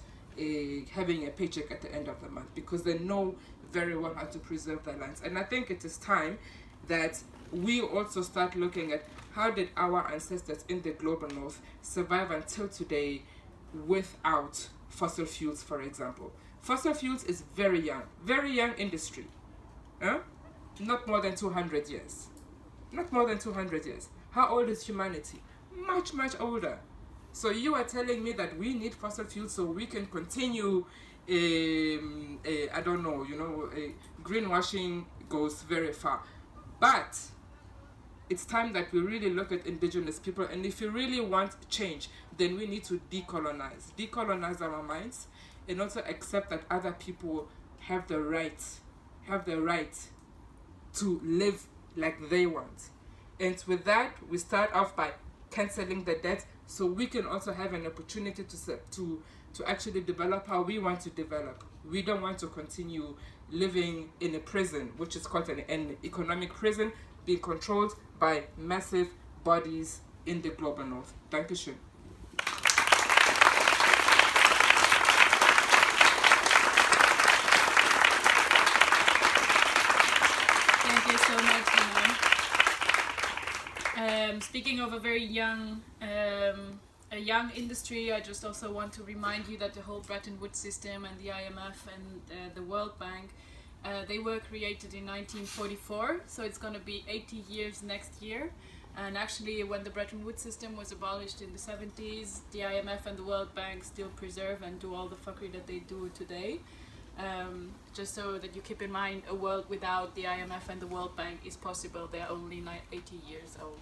having a paycheck at the end of the month, because they know very well how to preserve their lands. And I think it is time that we also start looking at how did our ancestors in the global north survive until today without fossil fuels, for example. Fossil fuels is very young industry. Not more than 200 years. Not more than 200 years. How old is humanity? Much, much older. So you are telling me that we need fossil fuels so we can continue, I don't know, greenwashing goes very far. But it's time that we really look at indigenous people, and if you really want change, then we need to decolonize our minds, and also accept that other people have the right to live like they want. And with that, we start off by cancelling the debt, so we can also have an opportunity to actually develop how we want to develop. We don't want to continue living in a prison, which is called an economic prison, being controlled by massive bodies in the global north. Dankeschön. Thank you so much, Hannah. Speaking of a very young industry, I just also want to remind you that the whole Bretton Woods system and the IMF and the World Bank, they were created in 1944, so it's going to be 80 years next year. And actually, when the Bretton Woods system was abolished in the 70s, the IMF and the World Bank still preserve and do all the fuckery that they do today. Just so that you keep in mind, a world without the IMF and the World Bank is possible. They're only 80 years old.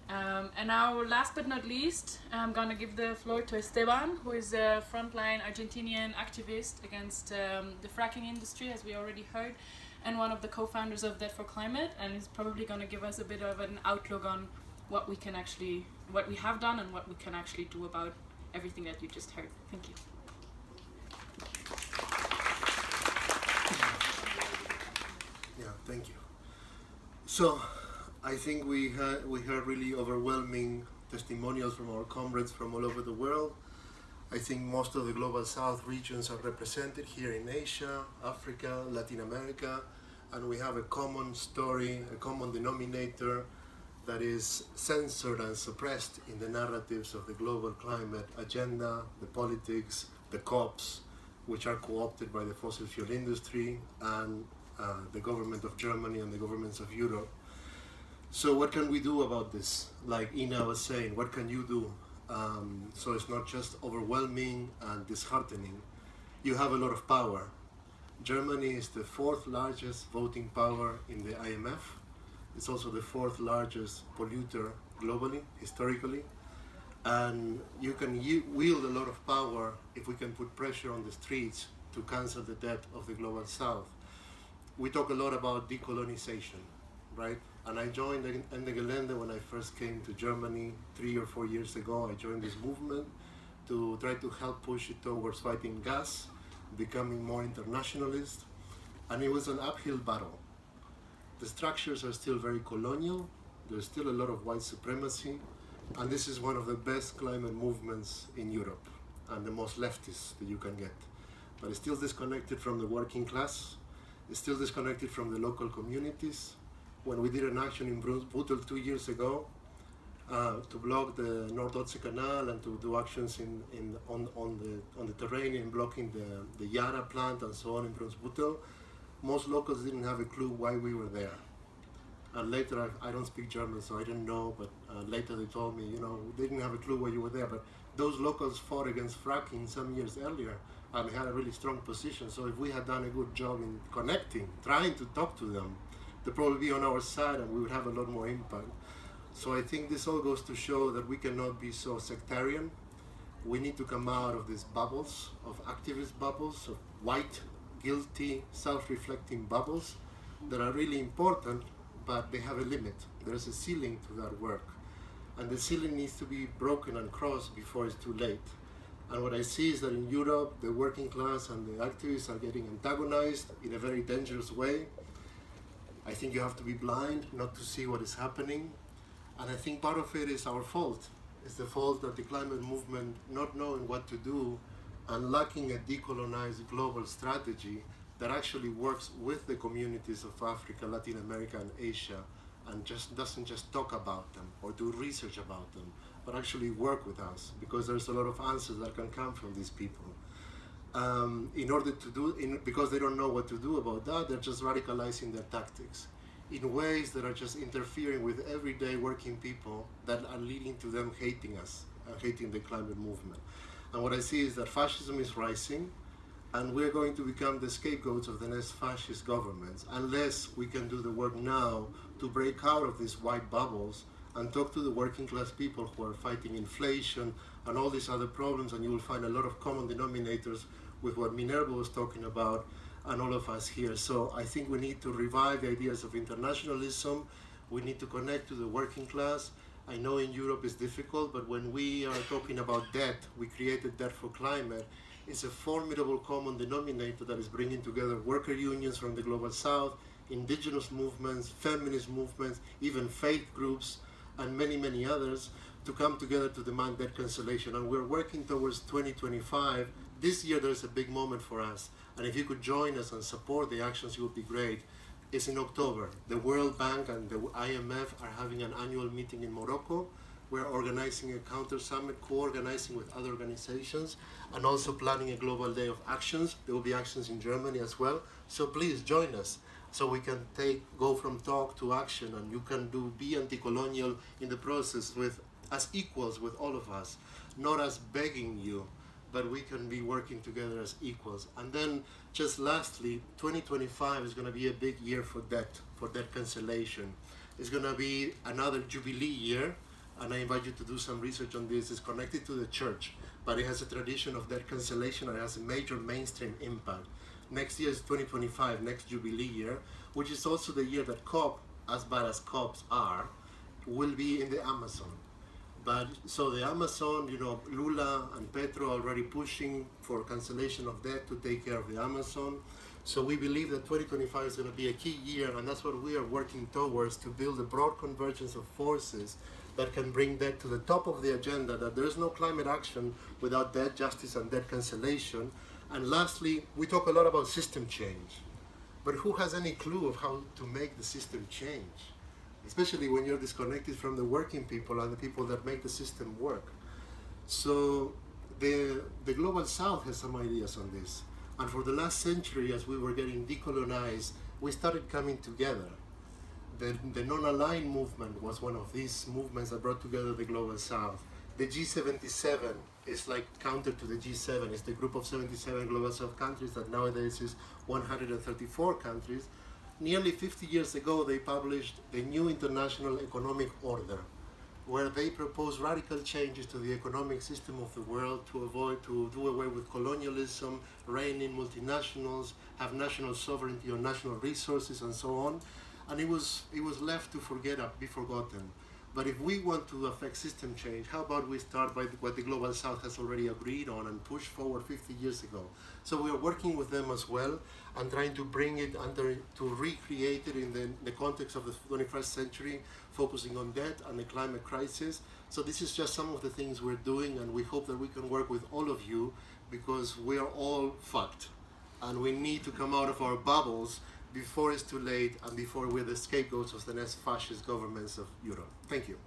And now, last but not least, I'm gonna give the floor to Esteban, who is a frontline Argentinian activist against the fracking industry, as we already heard, and one of the co-founders of Debt for Climate, and he's probably gonna give us a bit of an outlook on what we have done and what we can actually do about everything that you just heard. Thank you. Yeah, thank you. So, I think we heard really overwhelming testimonials from our comrades from all over the world. I think most of the Global South regions are represented here in Asia, Africa, Latin America, and we have a common story, a common denominator that is censored and suppressed in the narratives of the global climate agenda, the politics, the COPs, which are co-opted by the fossil fuel industry and the government of Germany and the governments of Europe. So what can we do about this? Like Ina was saying, what can you do? So it's not just overwhelming and disheartening. You have a lot of power. Germany is the 4th largest voting power in the IMF. It's also the 4th largest polluter globally, historically. And you can wield a lot of power if we can put pressure on the streets to cancel the debt of the Global South. We talk a lot about decolonization, right? And I joined Ende Gelände when I first came to Germany 3 or 4 years ago. I joined this movement to try to help push it towards fighting gas, becoming more internationalist, and it was an uphill battle. The structures are still very colonial, there's still a lot of white supremacy, and this is one of the best climate movements in Europe, and the most leftist that you can get. But it's still disconnected from the working class, it's still disconnected from the local communities. When we did an action in Brunsbüttel 2 years ago to block the Nord-Otse Canal and to do actions on the terrain in blocking the Yara plant and so on in Brunsbüttel, most locals didn't have a clue why we were there. And later, I don't speak German, so I didn't know, but later they told me, they didn't have a clue why you were there. But those locals fought against fracking some years earlier and had a really strong position. So if we had done a good job in connecting, trying to talk to them, they'd probably be on our side and we would have a lot more impact. So I think this all goes to show that we cannot be so sectarian. We need to come out of these bubbles, of activist bubbles, of white, guilty, self-reflecting bubbles that are really important, but they have a limit. There's a ceiling to that work. And the ceiling needs to be broken and crossed before it's too late. And what I see is that in Europe, the working class and the activists are getting antagonized in a very dangerous way. I think you have to be blind not to see what is happening. And I think part of it is our fault. It's the fault of the climate movement not knowing what to do and lacking a decolonized global strategy that actually works with the communities of Africa, Latin America, and Asia, and doesn't just talk about them or do research about them, but actually work with us, because there's a lot of answers that can come from these people. Because they don't know what to do about that, they're just radicalizing their tactics in ways that are just interfering with everyday working people that are leading to them hating us and hating the climate movement. And what I see is that fascism is rising, and we're going to become the scapegoats of the next fascist governments unless we can do the work now to break out of these white bubbles and talk to the working class people who are fighting inflation and all these other problems, and you will find a lot of common denominators with what Minerva was talking about and all of us here. So I think we need to revive the ideas of internationalism. We need to connect to the working class. I know in Europe it's difficult, but when we are talking about debt, we created Debt for Climate. It's a formidable common denominator that is bringing together worker unions from the Global South, indigenous movements, feminist movements, even faith groups, and many, many others to come together to demand debt cancellation. And we're working towards 2025. This year there's a big moment for us. And if you could join us and support the actions, it would be great. It's in October. The World Bank and the IMF are having an annual meeting in Morocco. We're organizing a counter summit, co-organizing with other organizations, and also planning a global day of actions. There will be actions in Germany as well. So please join us so we can go from talk to action, and you can be anti-colonial in the process as equals with all of us, not as begging you, but we can be working together as equals. And then just lastly, 2025 is going to be a big year for debt cancellation. It's going to be another Jubilee year, and I invite you to do some research on this. It's connected to the church, but it has a tradition of debt cancellation, and it has a major mainstream impact. Next year is 2025, next Jubilee year, which is also the year that COP, as bad as COPs are, will be in the Amazon. But so the Amazon, Lula and Petro are already pushing for cancellation of debt to take care of the Amazon. So we believe that 2025 is going to be a key year, and that's what we are working towards, to build a broad convergence of forces that can bring that to the top of the agenda, that there is no climate action without debt justice and debt cancellation. And lastly, we talk a lot about system change. But who has any clue of how to make the system change? Especially when you're disconnected from the working people and the people that make the system work. So the Global South has some ideas on this. And for the last century, as we were getting decolonized, we started coming together. The non-aligned movement was one of these movements that brought together the Global South. The G77 is like counter to the G7. It's the group of 77 Global South countries that nowadays is 134 countries. Nearly 50 years ago, they published the new International Economic Order, where they proposed radical changes to the economic system of the world to do away with colonialism, rein in multinationals, have national sovereignty on national resources, and so on. And it was left to be forgotten. But if we want to affect system change, how about we start by what the Global South has already agreed on and pushed forward 50 years ago? So we are working with them as well and trying to bring it to recreate it in the context of the 21st century, focusing on debt and the climate crisis. So this is just some of the things we're doing, and we hope that we can work with all of you, because we are all fucked and we need to come out of our bubbles before it's too late and before we're the scapegoats of the next fascist governments of Europe. Thank you.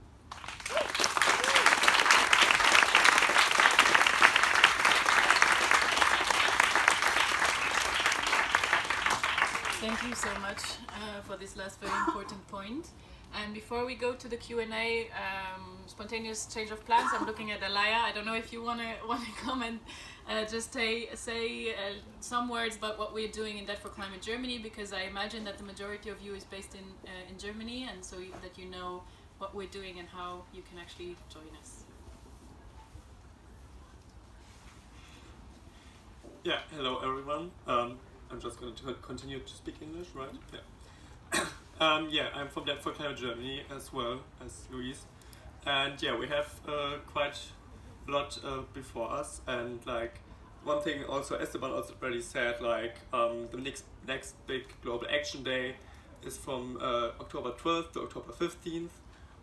Thank you so much for this last very important point. And before we go to the Q&A, spontaneous change of plans, I'm looking at Alaya. I don't know if you want to come and just say some words about what we're doing in Debt for Climate Germany, because I imagine that the majority of you is based in Germany, and so that you know what we're doing and how you can actually join us. Yeah, hello everyone. I'm just going to continue to speak English, right? Yeah. Yeah, I'm from Debt for Climate Germany as well as Luis. And yeah, we have quite a lot before us. And like one thing also Esteban also already said, like the next big global action day is from October 12th to October 15th.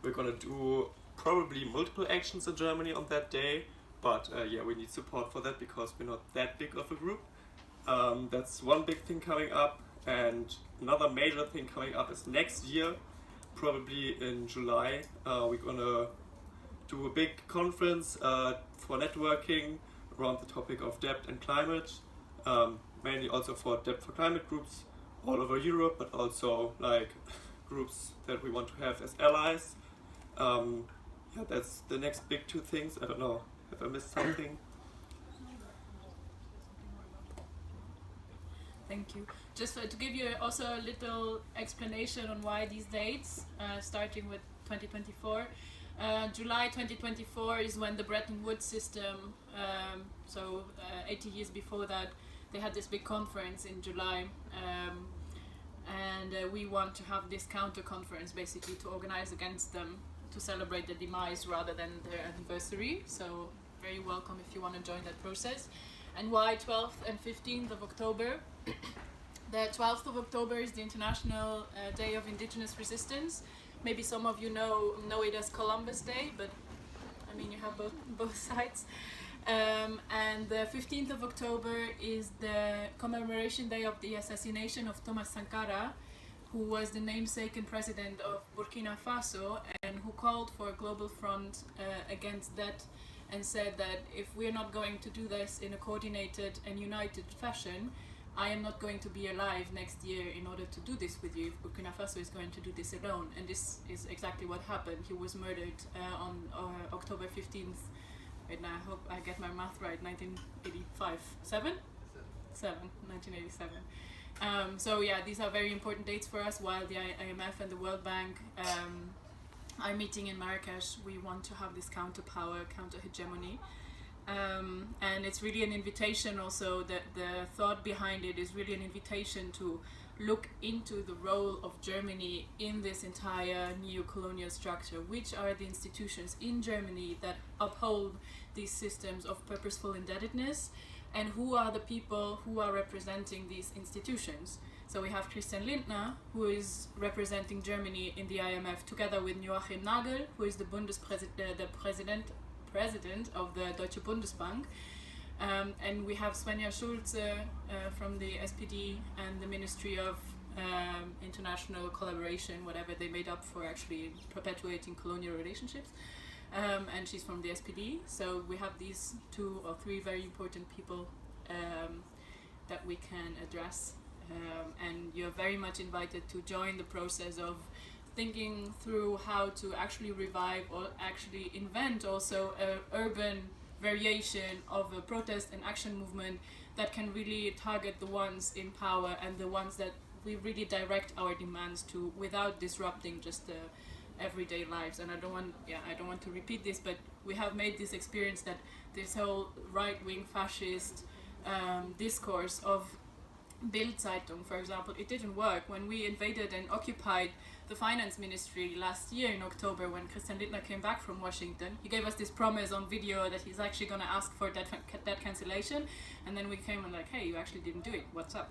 We're gonna do probably multiple actions in Germany on that day. But yeah, we need support for that because we're not that big of a group. That's one big thing coming up, and another major thing coming up is next year, probably in July. We're gonna do a big conference for networking around the topic of debt and climate, mainly also for debt for climate groups all over Europe, but also like groups that we want to have as allies. Yeah, that's the next big two things. I don't know, have I missed something? Thank you. Just to give you also a little explanation on why these dates, starting with 2024. July 2024 is when the Bretton Woods system, 80 years before that, they had this big conference in July. And we want to have this counter conference basically to organize against them, to celebrate the demise rather than their anniversary. So very welcome if you want to join that process. And why 12th and 15th of October? The 12th of October is the International Day of Indigenous Resistance. Maybe some of you know it as Columbus Day, but I mean you have both sides. And the 15th of October is the commemoration day of the assassination of Thomas Sankara, who was the namesake and president of Burkina Faso, and who called for a global front against debt, and said that if we're not going to do this in a coordinated and united fashion, I am not going to be alive next year in order to do this with you if Burkina Faso is going to do this alone. And this is exactly what happened. He was murdered on October 15th, and I hope I get my math right, 1985. 1987. So yeah, these are very important dates for us. While the IMF and the World Bank are meeting in Marrakesh, we want to have this counter-power, counter-hegemony. And it's really an invitation also, that the thought behind it is really an invitation to look into the role of Germany in this entire neo-colonial structure. Which are the institutions in Germany that uphold these systems of purposeful indebtedness? and who are the people who are representing these institutions. So we have Christian Lindner, who is representing Germany in the IMF, together with Joachim Nagel, who is the president of the Deutsche Bundesbank. And we have Svenja Schulze from the SPD and the Ministry of International Collaboration, whatever they made up for actually perpetuating colonial relationships. And she's from the SPD. So we have these 2 or 3 very important people that we can address. And you're very much invited to join the process of thinking through how to actually revive or actually invent also an urban variation of a protest and action movement that can really target the ones in power and the ones that we really direct our demands to without disrupting just the everyday lives. And I don't want to repeat this, but we have made this experience that this whole right-wing fascist discourse of Bild-Zeitung, for example, it didn't work. When we invaded and occupied the finance ministry last year in October, when Christian Lindner came back from Washington, he gave us this promise on video that he's actually going to ask for debt cancellation, and then we came and like, hey, you actually didn't do it, what's up?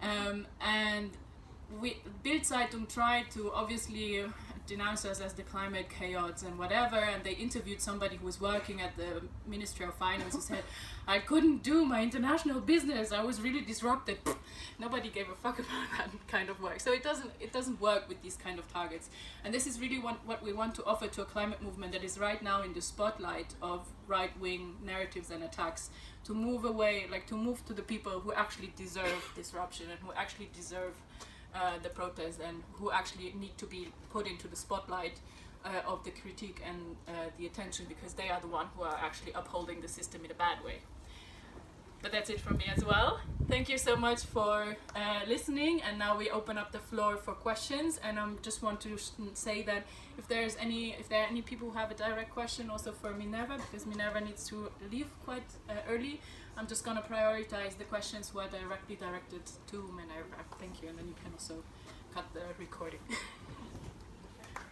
And Bild-Zeitung tried to obviously denounce us as the climate chaos and whatever, and they interviewed somebody who was working at the Ministry of Finance who said, I couldn't do my international business, I was really disrupted. Nobody gave a fuck about that kind of work. So it doesn't work with these kind of targets. And this is really what we want to offer to a climate movement that is right now in the spotlight of right-wing narratives and attacks, to move away, like to move to the people who actually deserve disruption and who actually deserve the protest and who actually need to be put into the spotlight of the critique and the attention, because they are the ones who are actually upholding the system in a bad way. But that's it from me as well. Thank you so much for listening, and now we open up the floor for questions. And I just want to say that if there are any people who have a direct question also for Minerva, because Minerva needs to leave quite early, I'm just going to prioritize the questions who are directly directed to Minerva. Thank you, and then you can also cut the recording.